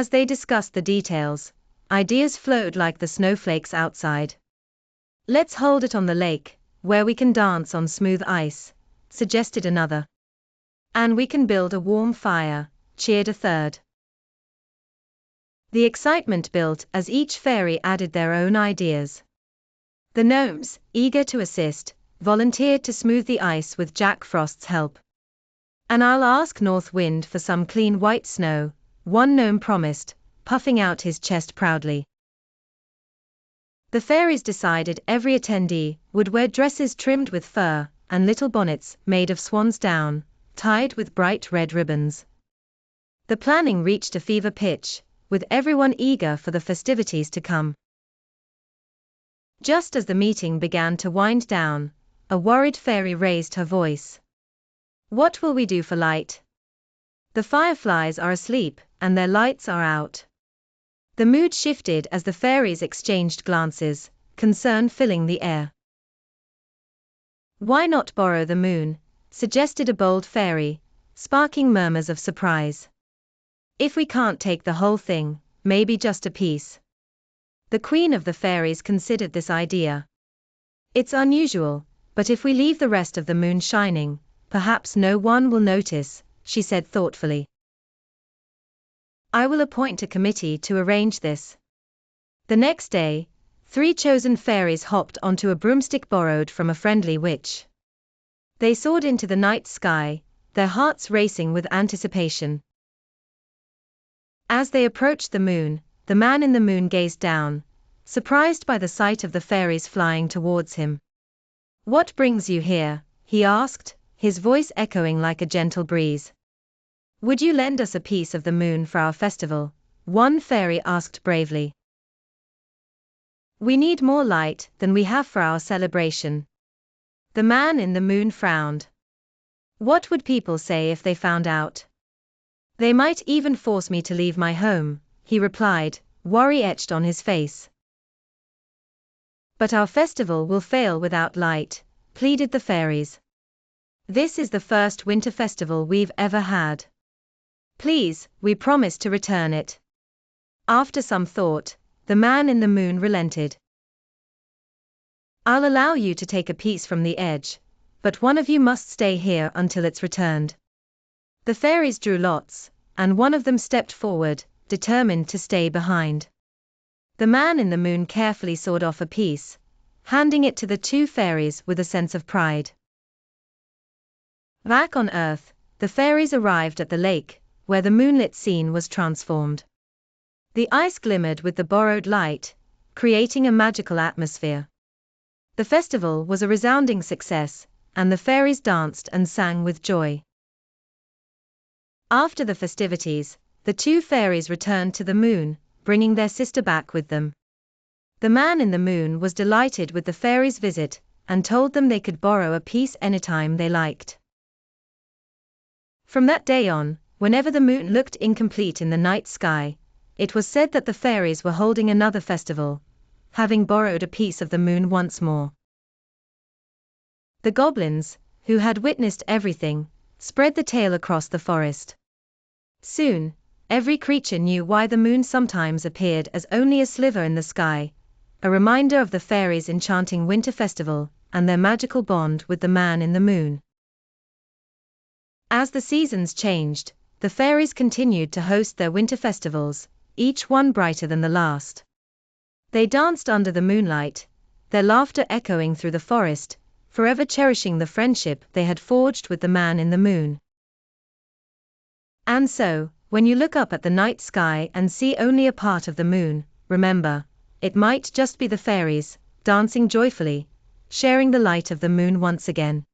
As they discussed the details, ideas flowed like the snowflakes outside. "Let's hold it on the lake, where we can dance on smooth ice," suggested another. "And we can build a warm fire," cheered a third. The excitement built as each fairy added their own ideas. The gnomes, eager to assist, volunteered to smooth the ice with Jack Frost's help. "And I'll ask North Wind for some clean white snow," one gnome promised, puffing out his chest proudly. The fairies decided every attendee would wear dresses trimmed with fur, and little bonnets made of swan's down, tied with bright red ribbons. The planning reached a fever pitch, with everyone eager for the festivities to come. Just as the meeting began to wind down, a worried fairy raised her voice. "What will we do for light? The fireflies are asleep, and their lights are out." The mood shifted as the fairies exchanged glances, concern filling the air. "Why not borrow the moon?" suggested a bold fairy, sparking murmurs of surprise. "If we can't take the whole thing, maybe just a piece." The queen of the fairies considered this idea. "It's unusual, but if we leave the rest of the moon shining, perhaps no one will notice," she said thoughtfully. "I will appoint a committee to arrange this." The next day, 3 chosen fairies hopped onto a broomstick borrowed from a friendly witch. They soared into the night sky, their hearts racing with anticipation. As they approached the moon, the man in the moon gazed down, surprised by the sight of the fairies flying towards him. "What brings you here?" he asked, his voice echoing like a gentle breeze. "Would you lend us a piece of the moon for our festival?" one fairy asked bravely. "We need more light than we have for our celebration." The man in the moon frowned. "What would people say if they found out? They might even force me to leave my home," he replied, worry etched on his face. "But our festival will fail without light," pleaded the fairies. "This is the first winter festival we've ever had. Please, we promise to return it." After some thought, the man in the moon relented. "I'll allow you to take a piece from the edge, but one of you must stay here until it's returned." The fairies drew lots, and one of them stepped forward, determined to stay behind. The man in the moon carefully sawed off a piece, handing it to the 2 fairies with a sense of pride. Back on Earth, the fairies arrived at the lake, where the moonlit scene was transformed. The ice glimmered with the borrowed light, creating a magical atmosphere. The festival was a resounding success, and the fairies danced and sang with joy. After the festivities, the 2 fairies returned to the moon, bringing their sister back with them. The man in the moon was delighted with the fairies' visit, and told them they could borrow a piece anytime they liked. From that day on, whenever the moon looked incomplete in the night sky, it was said that the fairies were holding another festival, having borrowed a piece of the moon once more. The goblins, who had witnessed everything, spread the tale across the forest. Soon, every creature knew why the moon sometimes appeared as only a sliver in the sky, a reminder of the fairies' enchanting winter festival, and their magical bond with the man in the moon. As the seasons changed, the fairies continued to host their winter festivals, each one brighter than the last. They danced under the moonlight, their laughter echoing through the forest, forever cherishing the friendship they had forged with the man in the moon. And so, when you look up at the night sky and see only a part of the moon, remember, it might just be the fairies, dancing joyfully, sharing the light of the moon once again.